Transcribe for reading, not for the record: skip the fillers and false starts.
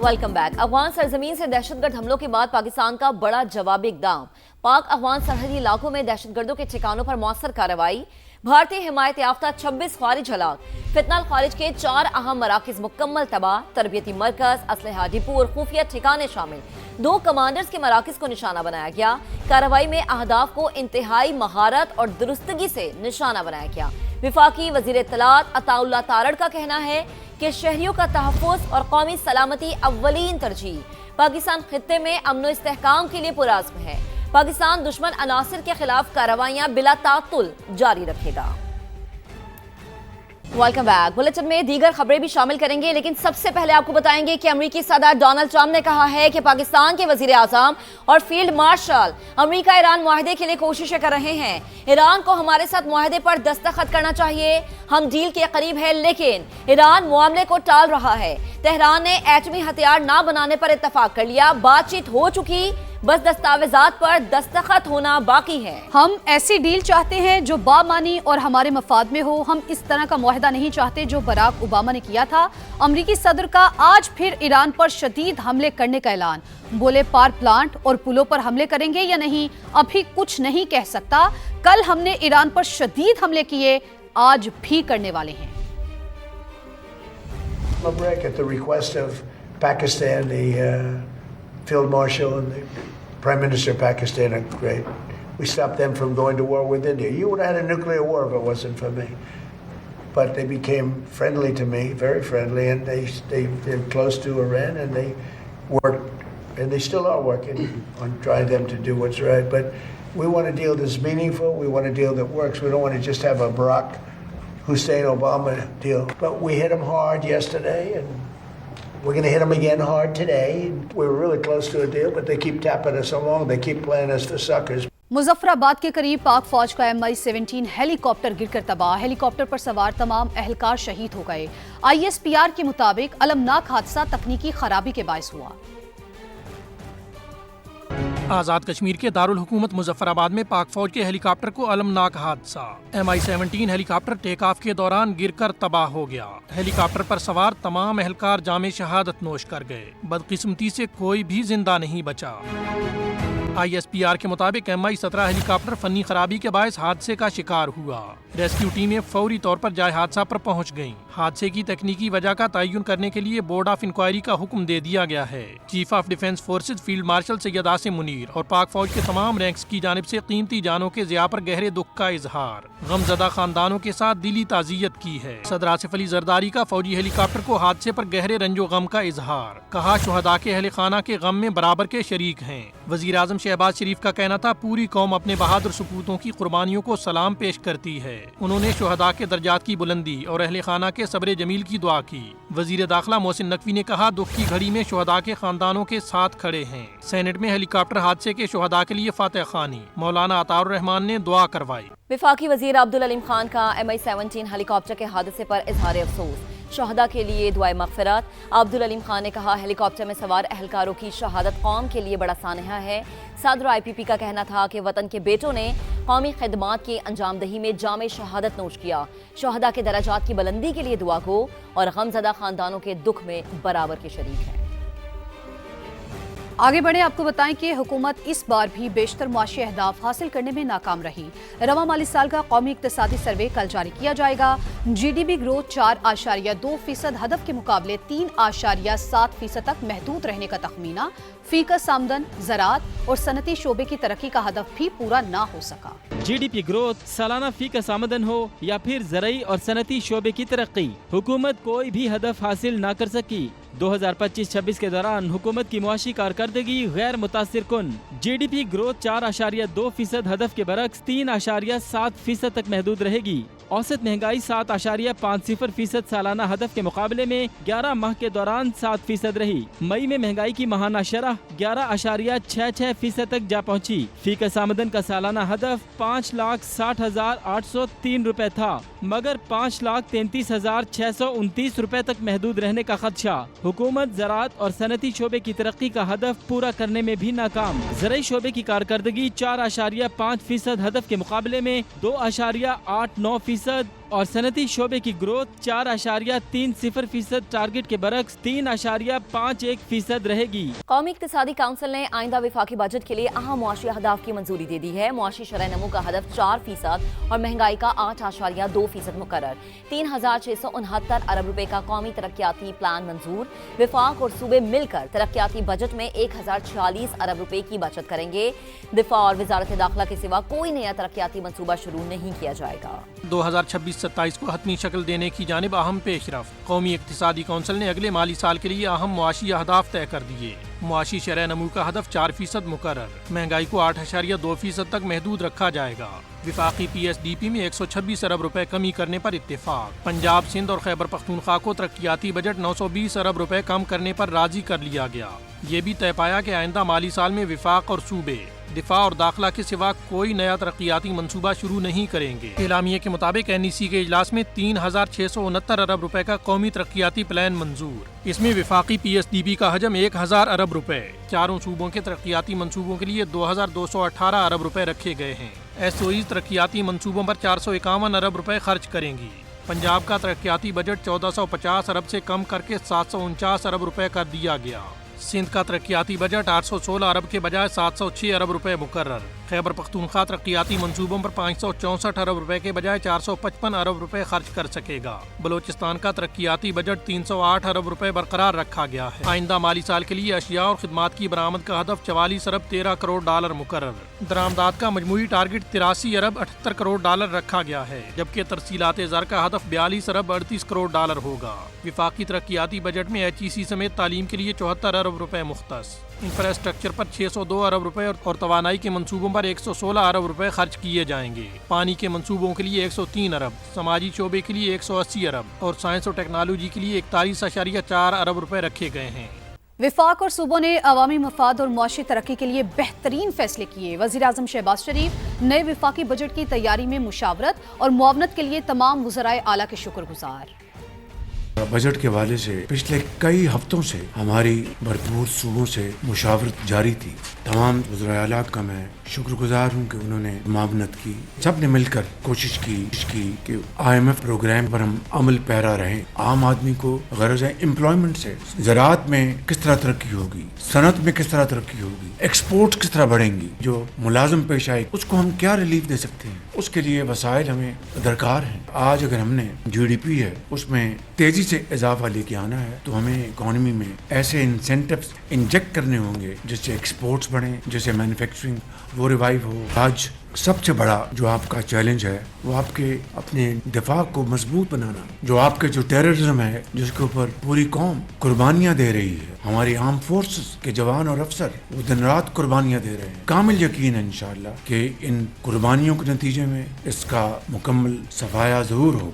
Welcome back. Afghan सरजमीन से दहशतगर्द हमलों के बाद पाकिस्तान का बड़ा जवाबी इकदाम। पाक अफगान सरहदी इलाकों में दहशतगर्दों के ठिकानों पर मौसर कार्रवाई। भारतीय हिमायत याफ्ता 26 खारिज हलाक। फितनल खारिज के 4 अहम मराकिज मुकम्मल तबाह। तरबियती मरकज, असलहा डिपो और खुफिया ठिकाने शामिल। 2 कमांडर्स के मराकिज को निशाना बनाया गया। कार्रवाई में अहदाफ को इंतहाई महारत और दुरुस्तगी से निशाना बनाया गया। विफाकी वजीर इत्तलात अताउल्लाह तारड़ का कहना है कि शहरियों का तहफ़्फ़ुज़ और कौमी सलामती अव्वलीन तरजीह। पाकिस्तान खित्ते में अमन इस्तेहकाम के लिए पुरअज़्म है। पाकिस्तान दुश्मन अनासिर के खिलाफ कार्रवाइयां बिला तातुल जारी रखेगा। Welcome back. बुलेटिन में दीगर खबरें भी शामिल करेंगे, लेकिन सबसे पहले आपको बताएंगे कि अमेरिकी सदर डोनाल्ड ट्रंप ने कहा है कि पाकिस्तान के वजीर आज़म और फील्ड मार्शल अमेरिका ईरान मुआहदे के लिए कोशिशें कर रहे हैं। ईरान को हमारे साथ मुआहदे पर दस्तखत करना चाहिए। हम डील के करीब है, लेकिन ईरान मामले को टाल रहा है। तेहरान ने एटमी हथियार ना बनाने पर इत्तफाक कर लिया। बातचीत हो चुकी, बस दस्तावेजात पर दस्तखत होना बाकी है। हम ऐसी डील चाहते हैं जो बामानी और हमारे मफाद में हो। हम इस तरह का मुआहदा नहीं चाहते जो बराक ओबामा ने किया था। अमरीकी सदर का आज फिर ईरान पर शदीद हमले करने का ऐलान। बोले पावर प्लांट और पुलों पर हमले करेंगे या नहीं, अभी कुछ नहीं कह सकता। कल हमने ईरान पर शदीद हमले किए, आज भी करने वाले हैं। At the request of Pakistan, the Field Marshal and the Prime Minister of Pakistan are great. We stopped them from going to war with India. You would have had a nuclear war if it wasn't for me. But they became friendly to me, very friendly, and they're close to Iran, and they worked, and they still are working on trying them to do what's right. But we want a deal that's meaningful. We want a deal that works. We don't want to just have a Barack Hussein Obama deal. But we hit them hard yesterday, and we're going to hit them again hard today. We were really close to a deal, but they keep tapping us along. They keep playing us for suckers. Muzaffarabad के करीब पाक फौज का MI-17 helicopter गिरकर तबाह। Helicopter पर सवार तमाम अहलकार शहीद हो गए। ISPR के मुताबिक अलमनाक हादसा तकनीकी खराबी के बायस हुआ। आज़ाद कश्मीर के दारुल हुकूमत मुजफ्फराबाद में पाक फौज के हेलीकॉप्टर को अलमनाक हादसा। MI-17 हेलीकॉप्टर टेक ऑफ के दौरान गिरकर तबाह हो गया। हेलीकॉप्टर पर सवार तमाम एहलकार जामे शहादत नोश कर गए। बदकिस्मती से कोई भी जिंदा नहीं बचा। ISPR के मुताबिक MI-17 हेलीकॉप्टर फनी खराबी के बायस हादसे का शिकार हुआ। रेस्क्यू टीमें फौरी तौर पर जाए हादसा पर पहुंच गईं। हादसे की तकनीकी वजह का तयन करने के लिए बोर्ड ऑफ इंक्वायरी का हुक्म दे दिया गया है। Chief of defence forces field marshal Syed Asim Munir और पाक फौज के तमाम रैंक्स की जानिब से कीमती जानों के ज़िया पर गहरे दुख का इजहार। गमजदा खानदानों के साथ दिली ताज़ियत की है। सदर आसिफ अली जरदारी का फौजी हेलीकॉप्टर को हादसे पर गहरे रंजो गम का इजहार। कहा शुहदा के अहले खाना के गम में बराबर के शरीक हैं। वजीर आज़म शहबाज शरीफ का कहना था पूरी कौम अपने बहादुर सपूतों की कुर्बानियों को सलाम पेश करती है। उन्होंने शुहदा के दर्जात की बुलंदी और अहले खाना के सब्र जमील की दुआ की। वजीर दाखिला मोहसिन नकवी ने कहा दुख की घड़ी में शुहदा के खानदानों के साथ खड़े हैं। सेनेट में हेलीकॉप्टर हादसे के शुहदा के लिए फातह खानी मौलाना अताउर रहमान ने दुआ करवाई। विफाकी वजीर अब्दुल अलीम खान का MI-17 हेलीकॉप्टर के हादसे पर इजहार अफसोस। शहदा के लिए दुआए मगफिरत। अब्दुल अलीम खान ने कहा हेलीकॉप्टर में सवार अहलकारों की शहादत कौम के लिए बड़ा सानहा है। सदर IPP का कहना था कि वतन के बेटों ने कौमी खिदमात की अंजामदही में जामे शहादत नोश किया। शहदा के दराजात की बुलंदी के लिए दुआ गो और गमजदा खानदानों के दुख में बराबर के शरीक हैं। आगे बढ़े, आपको बताएं कि हुकूमत इस बार भी बेशतर मुआशी अहदाफ हासिल करने में नाकाम रही। रवा माली साल का कौमी इक्तिसादी सर्वे कल जारी किया जाएगा। GDP ग्रोथ 4.2% हदफ के मुकाबले 3.7% तक महदूद रहने का तखमीना। फीकस आमदन, ज़राअत और सनती शोबे की तरक्की का हदफ भी पूरा ना हो सका। GDP ग्रोथ, सालाना फीकस आमदन हो या फिर ज़राई और सनती शोबे की तरक्की, हुकूमत कोई भी हदफ हासिल ना कर सकी। 2025-26 के दौरान हुकूमत की मुआशी कारकर्दगी गैर मुतासिर कुन। GDP ग्रोथ 4.2% हदफ के बरक्स 3.7% तक महदूद रहेगी। औसत महंगाई 7.50% सालाना हदफ के मुकाबले में 11 माह के दौरान 7% रही। मई में महंगाई की माहाना शरह 11.66% तक जा पहुंची। फीकस आमदन का सालाना हदफ 5,60,803 रुपए था, मगर 5,33,629 रुपए तक महदूद रहने का खदशा। हुकूमत ज़राअत और सनती शोबे की तरक्की का हदफ पूरा करने में भी नाकाम। ज़राई शोबे की कारकर्दगी 4.5% हदफ के मुकाबले में 2.89% और सनती शोबे की ग्रोथ 4.30% टारगेट के बरक्स 3.51% रहेगी। कौमी इक्तिसादी काउंसिल ने आइंदा विफाकी बजट के लिए अहम मुआशी अहदाफ की मंजूरी दे दी है। मुआशी शरह नमू का हदफ 4% और महंगाई का 8.2% मुकर्रर। 3,669 अरब रुपए का कौमी तरक्याती प्लान मंजूर। विफाक और सूबे मिलकर तरक्याती बजट में 1,046 अरब रुपए की बचत करेंगे। दिफा और वजारत दाखिला के सिवा कोई नया तरक्याती मंसूबा शुरू नहीं किया जाएगा। 2026-27 को हतमी शक्ल देने की जानिब अहम पेशरफ्त। कौमी इक्तिसादी काउंसिल ने अगले माली साल के लिए अहम मुआशी अहदाफ तय कर दिए। मुआशी शरह नमू का हदफ 4% मुकर्रर। महंगाई को 8.2% तक महदूद रखा जाएगा। विफाकी PSDP में 126 अरब रुपए कमी करने पर इत्तेफाक। पंजाब, सिंध और खैबर पख्तूनख्वा को तरक्याती बजट 920 अरब रुपए कम करने पर राजी कर लिया गया। ये भी तय पाया कि आइंदा माली साल में विफाक और सूबे दिफा और दाखिला के सिवा कोई नया तरक्याती मंसूबा शुरू नहीं करेंगे। एलामिये के मुताबिक NEC के इजलास में 3,669 अरब रुपए का कौमी तरक्याती प्लान मंजूर। इसमें विफाकी PSDP का हजम 1,000 अरब रुपए, चारों सूबों के तरक्याती मंसूबों के लिए 2,218 अरब रुपए रखे गए हैं। SOEs तरक्याती मंसूबों पर 451 अरब रुपए खर्च करेंगी। पंजाब का तरक्याती बजट 1450 अरब से कम करके 749 अरब रुपए कर दिया गया। सिंध का तरक्याती बजट 816 अरब के बजाय 706 अरब रुपए मुकर्रर। खैबर पख्तूनख्वा तरक्याती मंसूबों पर 564 अरब रुपए के बजाय 455 अरब रुपए खर्च कर सकेगा। बलोचिस्तान का तरक्याती बजट 308 अरब रुपए बरकरार रखा गया है। आइंदा माली साल के लिए अशिया और खिदमात की बरामद का हदफ 44 अरब 13 करोड़ डॉलर मुकर्रर। दरामदात का मजमूई टारगेट 83 अरब 78 करोड़ डॉलर रखा गया है, जबकि तरसीलात ज़र का हदफ 42 अरब 38 करोड़ डॉलर होगा। विफाकी तरक्याती बजट में HEC समेत तालीम के लिए 74 अरब रुपए मुख्तस। इंफ्रास्ट्रक्चर पर 602 अरब रुपए और तवानाई के मंसूबों पर 116 अरब रुपए खर्च किए जाएंगे। पानी के मंसूबों के लिए 103 अरब, समाजी शोबे के लिए 180 अरब और साइंस और टेक्नोलॉजी के लिए 41.4 अरब रुपए रखे गए हैं। विफाक और सूबों ने अवामी मफाद और मुआशी तरक्की के लिए बेहतरीन फैसले किए। वज़ीर आज़म शहबाज शरीफ नए विफाकी बजट की तैयारी में मुशावरत और मुआवनत के लिए तमाम वज़राए आला के शुक्रगुजार। बजट के हवाले से पिछले कई हफ्तों से हमारी भरपूर सूबों से मुशावरत जारी थी। तमाम वज़राए आला का मैं शुक्रगुजार हूँ कि उन्होंने मुआवनत की। सब ने मिलकर कोशिश की कि IMF प्रोग्राम पर हम अमल पैरा रहें। आम आदमी को गरज है एम्प्लॉयमेंट से, ज़राअत में किस तरह तरक्की होगी, सनत में किस तरह तरक्की होगी, एक्सपोर्ट किस तरह बढ़ेंगी, जो मुलाजिम पेश आए उसको हम क्या रिलीफ दे सकते हैं, उसके लिए वसाइल हमें दरकार हैं। आज अगर हमने GDP है उसमें तेजी से इजाफा लेके आना है तो हमें इकोनॉमी में ऐसे इंसेंटिव्स इंजेक्ट करने होंगे जिससे एक्सपोर्ट्स बढ़ें, जिससे मैन्युफैक्चरिंग वो रिवाइव हो। आज सबसे बड़ा जो आपका चैलेंज है वो आपके अपने दिफा को मजबूत बनाना, जो आपके जो टेररिज्म है जिसके ऊपर पूरी कौम कुर्बानियां दे रही है। हमारी आर्म फोर्सेस के जवान और अफसर वो दिन रात कुर्बानियां दे रहे हैं। कामिल यकीन है इंशाअल्लाह कि इन कुर्बानियों के नतीजे में इसका मुकम्मल सफाया जरूर होगा।